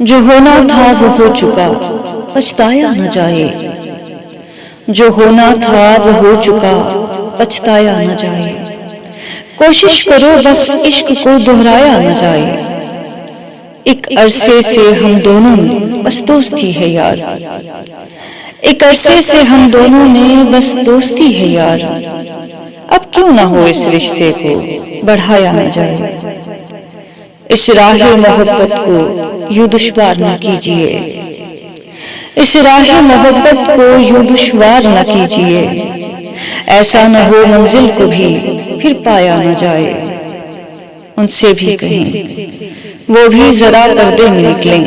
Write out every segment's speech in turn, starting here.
जो होना था वो हो चुका, पछताया न जाए। जो होना था वो हो चुका, पछताया न जाए। कोशिश करो बस इश्क को दोहराया न जाए। एक अरसे से हम दोनों में बस दोस्ती है यार। एक अरसे से हम दोनों में बस दोस्ती है यार। अब क्यों ना हो इस रिश्ते को बढ़ाया न जाए। इस राह मोहब्बत को यूं दुश्वार न कीजिए। इस राह मोहब्बत को यूं दुश्वार न कीजिए। ऐसा न हो मंजिल को भी फिर पाया न जाए। उनसे भी कहें वो भी जरा पर्दे में निकलें।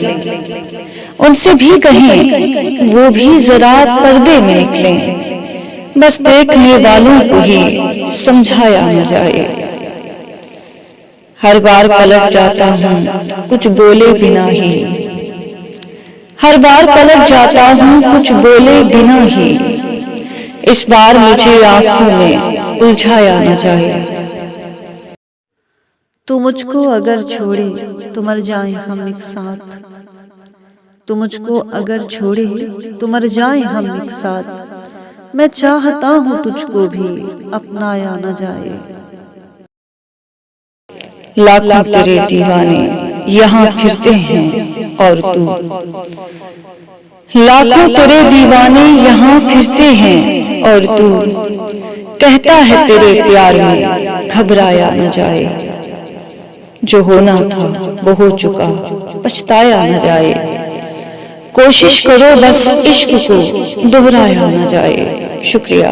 उनसे भी कहें वो भी जरा पर्दे में निकलें। बस देखने वालों को ही समझाया न जाए। हर बार पलट जाता हूँ कुछ बोले बिना ही। हर बार पलट जाता हूँ कुछ बोले बिना ही। इस बार मुझे आंखों में उलझाया न जाए। तू मुझको अगर छोड़े तो मर जाए हम एक साथ। तू मुझको अगर छोड़े तो मर जाए हम एक साथ। मैं चाहता हूँ तुझको भी अपनाया न जाए। लाखों तेरे दीवाने यहाँ फिरते हैं और तू। लाखों तेरे दीवाने यहाँ फिरते हैं और तू कहता है तेरे प्यार में घबराया न जाए। जो होना था वो हो चुका, पछताया न जाए। कोशिश करो बस इश्क को दोहराया न जाए। शुक्रिया।